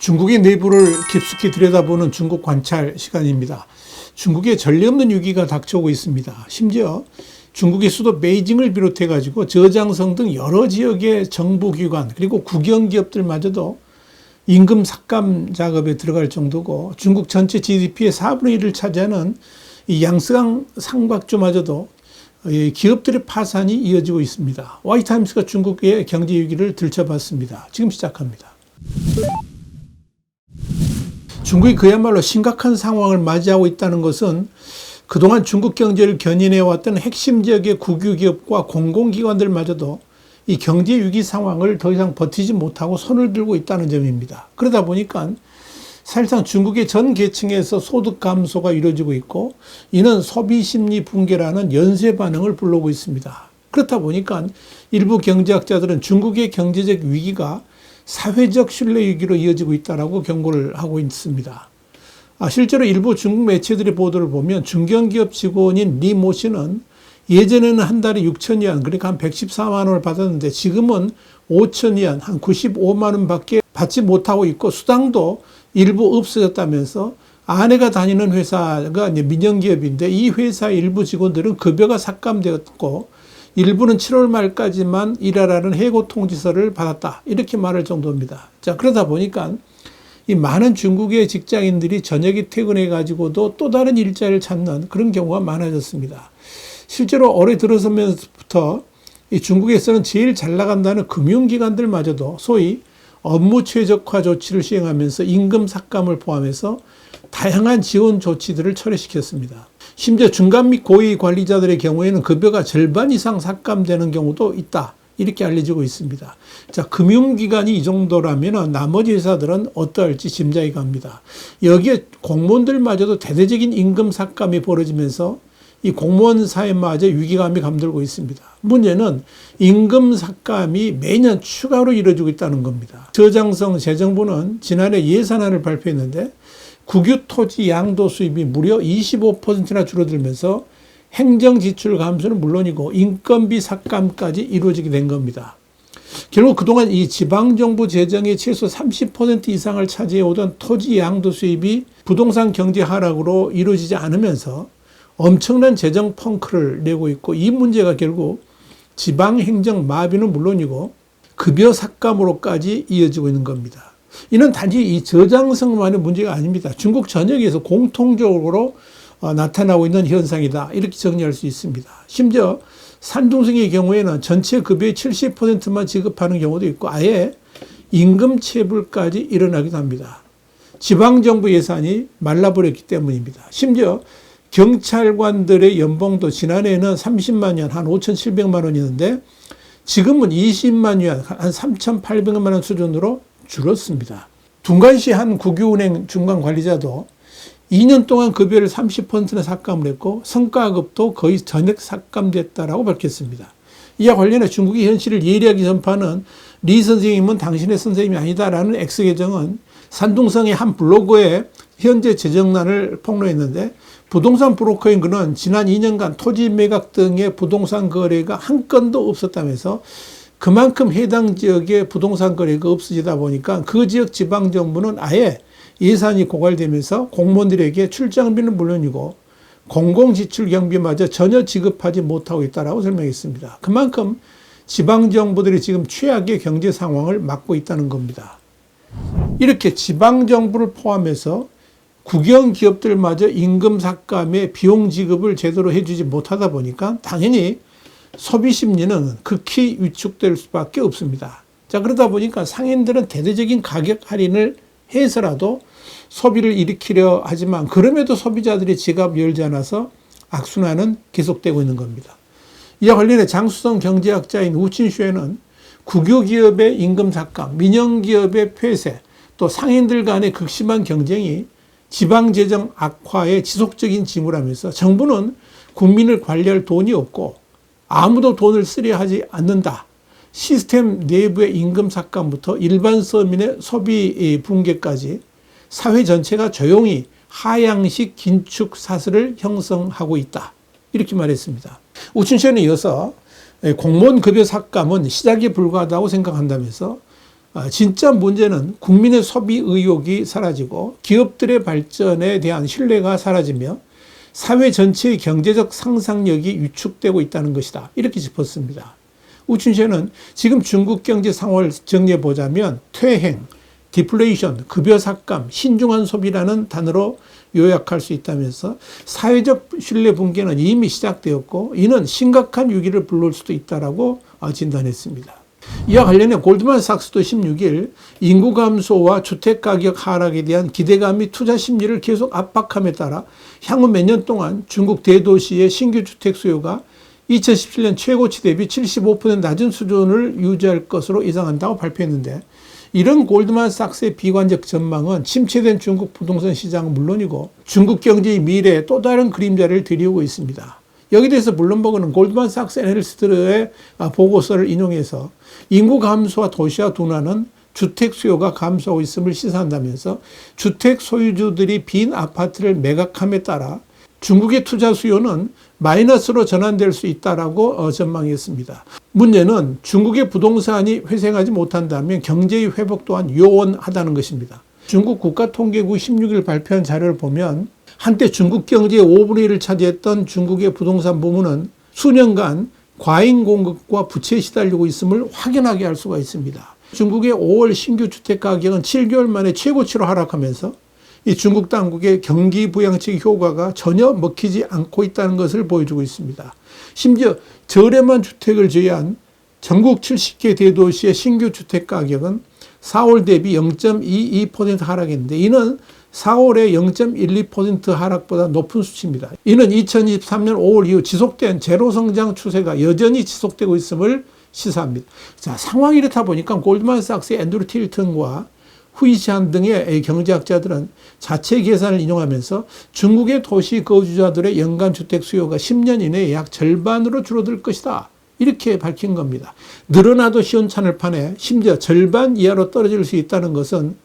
중국의 내부를 깊숙이 들여다보는 중국 관찰 시간입니다. 중국에 전례 없는 위기가 닥쳐오고 있습니다. 심지어 중국의 수도 베이징을 비롯해 가지고 저장성 등 여러 지역의 정부기관 그리고 국영기업들마저도 임금 삭감 작업에 들어갈 정도고, 중국 전체 GDP의 4분의 1을 차지하는 이 양스강 상박조마저도 기업들의 파산이 이어지고 있습니다. 와이타임스가 중국의 경제 위기를 들춰봤습니다. 지금 시작합니다. 중국이 그야말로 심각한 상황을 맞이하고 있다는 것은 그동안 중국 경제를 견인해왔던 핵심 지역의 국유기업과 공공기관들마저도 이 경제 위기 상황을 더 이상 버티지 못하고 손을 들고 있다는 점입니다. 그러다 보니까 사실상 중국의 전 계층에서 소득 감소가 이루어지고 있고, 이는 소비 심리 붕괴라는 연쇄 반응을 불러오고 있습니다. 그렇다 보니까 일부 경제학자들은 중국의 경제적 위기가 사회적 신뢰 위기로 이어지고 있다고 경고를 하고 있습니다. 실제로 일부 중국 매체들의 보도를 보면 중견기업 직원인 리 모 씨는 예전에는 한 달에 6,000위안, 그러니까 한 114만 원을 받았는데 지금은 5,000위안, 한 95만 원밖에 받지 못하고 있고, 수당도 일부 없어졌다면서, 아내가 다니는 회사가 민영기업인데 이 회사 일부 직원들은 급여가 삭감되었고 일부는 7월 말까지만 일하라는 해고 통지서를 받았다, 이렇게 말할 정도입니다. 자, 그러다 보니까 이 많은 중국의 직장인들이 저녁에 퇴근해 가지고도 또 다른 일자리를 찾는 그런 경우가 많아졌습니다. 실제로 올해 들어서면서부터 이 중국에서는 제일 잘 나간다는 금융기관들마저도 소위 업무 최적화 조치를 시행하면서 임금 삭감을 포함해서 다양한 지원 조치들을 철회시켰습니다. 심지어 중간 및 고위 관리자들의 경우에는 급여가 절반 이상 삭감되는 경우도 있다, 이렇게 알려지고 있습니다. 자, 금융기관이 이 정도라면 나머지 회사들은 어떠할지 짐작이 갑니다. 여기에 공무원들마저도 대대적인 임금 삭감이 벌어지면서 이 공무원 사회마저 위기감이 감돌고 있습니다. 문제는 임금 삭감이 매년 추가로 이루어지고 있다는 겁니다. 저장성 재정부는 지난해 예산안을 발표했는데 국유 토지 양도 수입이 무려 25%나 줄어들면서 행정 지출 감소는 물론이고 인건비 삭감까지 이루어지게 된 겁니다. 결국 그동안 이 지방정부 재정의 최소 30% 이상을 차지해오던 토지 양도 수입이 부동산 경제 하락으로 이루어지지 않으면서 엄청난 재정 펑크를 내고 있고, 이 문제가 결국 지방행정 마비는 물론이고 급여 삭감으로까지 이어지고 있는 겁니다. 이는 단지 이 저장성만의 문제가 아닙니다. 중국 전역에서 공통적으로 나타나고 있는 현상이다, 이렇게 정리할 수 있습니다. 심지어 산둥성의 경우에는 전체 급여의 70%만 지급하는 경우도 있고 아예 임금 체불까지 일어나기도 합니다. 지방정부 예산이 말라버렸기 때문입니다. 심지어 경찰관들의 연봉도 지난해에는 30만 위안, 한 5,700만 원이었는데 지금은 20만 위안, 한 3,800만 원 수준으로 줄었습니다. 둔간시 한 국유은행 중간관리자도 2년 동안 급여를 30%나 삭감을 했고 성과급도 거의 전액 삭감됐다라고 밝혔습니다. 이와 관련해 중국의 현실을 예리하게 전파하는 리 선생님은 당신의 선생님이 아니다라는 X계정은 산둥성의 한 블로그에 현재 재정난을 폭로했는데, 부동산 브로커인 그는 지난 2년간 토지 매각 등의 부동산 거래가 한 건도 없었다면서 그만큼 해당 지역의 부동산 거래가 없어지다 보니까 그 지역 지방정부는 아예 예산이 고갈되면서 공무원들에게 출장비는 물론이고 공공지출 경비마저 전혀 지급하지 못하고 있다고 설명했습니다. 그만큼 지방정부들이 지금 최악의 경제 상황을 맞고 있다는 겁니다. 이렇게 지방정부를 포함해서 국영기업들마저 임금 삭감에 비용 지급을 제대로 해주지 못하다 보니까 당연히 소비 심리는 극히 위축될 수밖에 없습니다. 자, 그러다 보니까 상인들은 대대적인 가격 할인을 해서라도 소비를 일으키려 하지만 그럼에도 소비자들이 지갑 열지 않아서 악순환은 계속되고 있는 겁니다. 이와 관련해 장수성 경제학자인 우친슈에는 국유기업의 임금 삭감, 민영기업의 폐쇄, 또 상인들 간의 극심한 경쟁이 지방재정 악화에 지속적인 징후라면서 정부는 국민을 관리할 돈이 없고 아무도 돈을 쓰려 하지 않는다. 시스템 내부의 임금 삭감부터 일반 서민의 소비 붕괴까지 사회 전체가 조용히 하향식 긴축 사슬을 형성하고 있다, 이렇게 말했습니다. 우춘시는 이어서 공무원 급여 삭감은 시작에 불과하다고 생각한다면서 진짜 문제는 국민의 소비 의욕이 사라지고 기업들의 발전에 대한 신뢰가 사라지며 사회 전체의 경제적 상상력이 위축되고 있다는 것이다. 이렇게 짚었습니다. 우춘시는 지금 중국 경제 상황을 정리해 보자면 퇴행, 디플레이션, 급여 삭감, 신중한 소비라는 단어로 요약할 수 있다면서 사회적 신뢰 붕괴는 이미 시작되었고 이는 심각한 위기를 불러올 수도 있다라고 진단했습니다. 이와 관련해 골드만삭스도 16일 인구 감소와 주택가격 하락에 대한 기대감이 투자 심리를 계속 압박함에 따라 향후 몇 년 동안 중국 대도시의 신규 주택 수요가 2017년 최고치 대비 75% 낮은 수준을 유지할 것으로 예상한다고 발표했는데 이런 골드만삭스의 비관적 전망은 침체된 중국 부동산 시장은 물론이고 중국 경제의 미래에 또 다른 그림자를 드리우고 있습니다. 여기에 대해서 블룸버그는 골드만삭스 애널리스트의 보고서를 인용해서 인구 감소와 도시화 둔화는 주택 수요가 감소하고 있음을 시사한다면서 주택 소유주들이 빈 아파트를 매각함에 따라 중국의 투자 수요는 마이너스로 전환될 수 있다라고 전망했습니다. 문제는 중국의 부동산이 회생하지 못한다면 경제의 회복 또한 요원하다는 것입니다. 중국 국가통계국 16일 발표한 자료를 보면 한때 중국 경제의 5분의 1을 차지했던 중국의 부동산 부문은 수년간 과잉 공급과 부채에 시달리고 있음을 확연하게 알 수가 있습니다. 중국의 5월 신규 주택 가격은 7개월 만에 최고치로 하락하면서 이 중국 당국의 경기 부양책 효과가 전혀 먹히지 않고 있다는 것을 보여주고 있습니다. 심지어 저렴한 주택을 제외한 전국 70개 대도시의 신규 주택 가격은 4월 대비 0.22% 하락했는데 이는 4월에 0.12% 하락보다 높은 수치입니다. 이는 2023년 5월 이후 지속된 제로 성장 추세가 여전히 지속되고 있음을 시사합니다. 자, 상황이 이렇다 보니까 골드만삭스의 앤드류 틸턴과 후이시안 등의 경제학자들은 자체 계산을 인용하면서 중국의 도시 거주자들의 연간 주택 수요가 10년 이내에 약 절반으로 줄어들 것이다. 이렇게 밝힌 겁니다. 늘어나도 시원찮을 판에 심지어 절반 이하로 떨어질 수 있다는 것은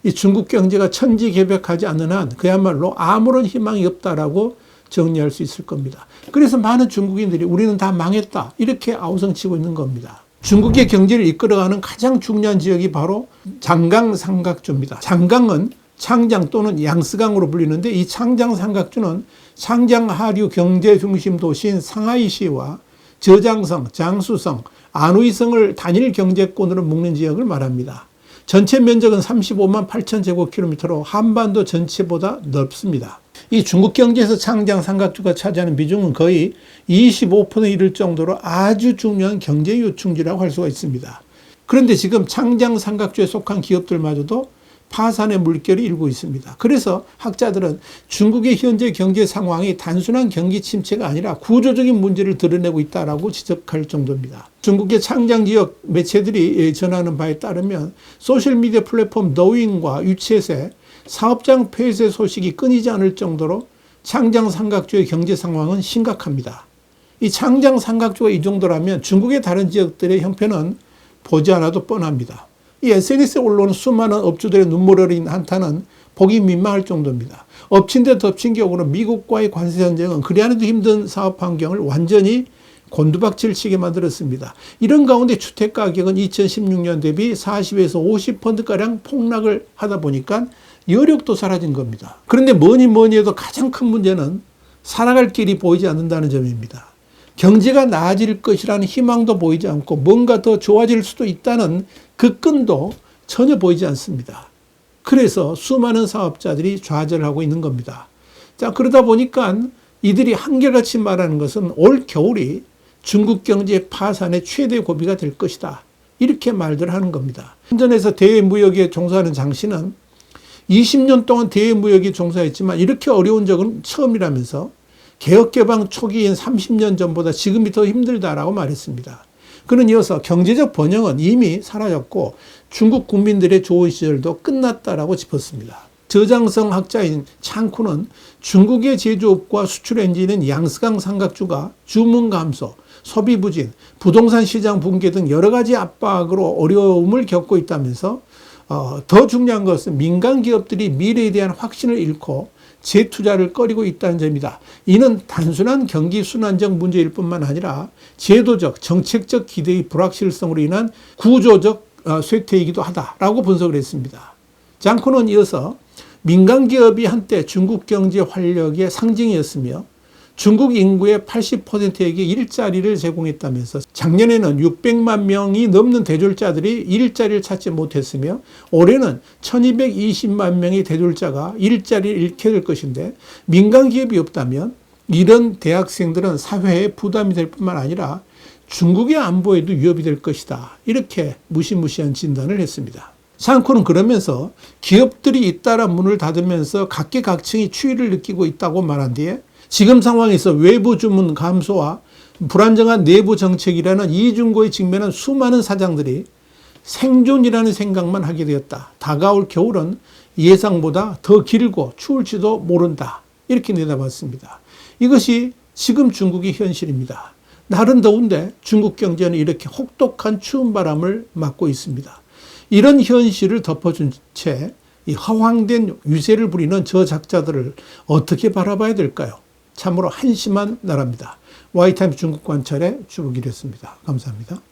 이 중국 경제가 천지개벽하지 않는 한 그야말로 아무런 희망이 없다라고 정리할 수 있을 겁니다. 그래서 많은 중국인들이 우리는 다 망했다 이렇게 아우성치고 있는 겁니다. 중국의 경제를 이끌어가는 가장 중요한 지역이 바로 장강 삼각주입니다. 장강은 창장 또는 양스강으로 불리는데 이 창장 삼각주는 창장 하류 경제 중심 도시인 상하이시와 저장성, 장수성, 안후이성을 단일 경제권으로 묶는 지역을 말합니다. 전체 면적은 35만 8천 제곱킬로미터로 한반도 전체보다 넓습니다. 이 중국 경제에서 창장 삼각주가 차지하는 비중은 거의 25%에 이를 정도로 아주 중요한 경제 요충지라고 할 수가 있습니다. 그런데 지금 창장 삼각주에 속한 기업들마저도 파산의 물결이 일고 있습니다. 그래서 학자들은 중국의 현재 경제 상황이 단순한 경기 침체가 아니라 구조적인 문제를 드러내고 있다고 지적할 정도입니다. 중국의 창장 지역 매체들이 전하는 바에 따르면 소셜미디어 플랫폼 더윈과 유챗의 사업장 폐쇄 소식이 끊이지 않을 정도로 창장 삼각주의 경제 상황은 심각합니다. 이 창장 삼각주가 이 정도라면 중국의 다른 지역들의 형편은 보지 않아도 뻔합니다. 이 SNS에 올라오는 수많은 업주들의 눈물 어린 한탄은 보기 민망할 정도입니다. 엎친 데 덮친 격으로 미국과의 관세 전쟁은 그리 하나도 힘든 사업 환경을 완전히 곤두박질 치게 만들었습니다. 이런 가운데 주택 가격은 2016년 대비 40에서 50%가량 폭락을 하다 보니까 여력도 사라진 겁니다. 그런데 뭐니 해도 가장 큰 문제는 살아갈 길이 보이지 않는다는 점입니다. 경제가 나아질 것이라는 희망도 보이지 않고 뭔가 더 좋아질 수도 있다는 그 끈도 전혀 보이지 않습니다. 그래서 수많은 사업자들이 좌절하고 있는 겁니다. 자, 그러다 보니까 이들이 한결같이 말하는 것은 올 겨울이 중국 경제 파산의 최대 고비가 될 것이다. 이렇게 말들 하는 겁니다. 현존에서 대무역에 종사하는 장 씨는 20년 동안 대무역에 종사했지만 이렇게 어려운 적은 처음이라면서 개혁개방 초기인 30년 전보다 지금이 더 힘들다라고 말했습니다. 그는 이어서 경제적 번영은 이미 사라졌고 중국 국민들의 좋은 시절도 끝났다라고 짚었습니다. 저장성 학자인 창쿠는 중국의 제조업과 수출 엔진인 양스강 삼각주가 주문 감소, 소비 부진, 부동산 시장 붕괴 등 여러 가지 압박으로 어려움을 겪고 있다면서 더 중요한 것은 민간 기업들이 미래에 대한 확신을 잃고 재투자를 꺼리고 있다는 점이다. 이는 단순한 경기 순환적 문제일 뿐만 아니라 제도적, 정책적 기대의 불확실성으로 인한 구조적 쇠퇴이기도 하다라고 분석을 했습니다. 장코는 이어서 민간 기업이 한때 중국 경제 활력의 상징이었으며 중국 인구의 80%에게 일자리를 제공했다면서 작년에는 600만 명이 넘는 대졸자들이 일자리를 찾지 못했으며 올해는 1220만 명의 대졸자가 일자리를 잃게 될 것인데 민간 기업이 없다면 이런 대학생들은 사회에 부담이 될 뿐만 아니라 중국의 안보에도 위협이 될 것이다. 이렇게 무시무시한 진단을 했습니다. 샹코는 그러면서 기업들이 잇따라 문을 닫으면서 각계각층이 추위를 느끼고 있다고 말한 뒤에 지금 상황에서 외부 주문 감소와 불안정한 내부 정책이라는 이중고에 직면한 수많은 사장들이 생존이라는 생각만 하게 되었다. 다가올 겨울은 예상보다 더 길고 추울지도 모른다. 이렇게 내다봤습니다. 이것이 지금 중국의 현실입니다. 날은 더운데 중국 경제는 이렇게 혹독한 추운 바람을 맞고 있습니다. 이런 현실을 덮어준 채 이 허황된 유세를 부리는 저작자들을 어떻게 바라봐야 될까요? 참으로 한심한 나라입니다. 와이타임스 중국 관찰의 주북이었습니다. 감사합니다.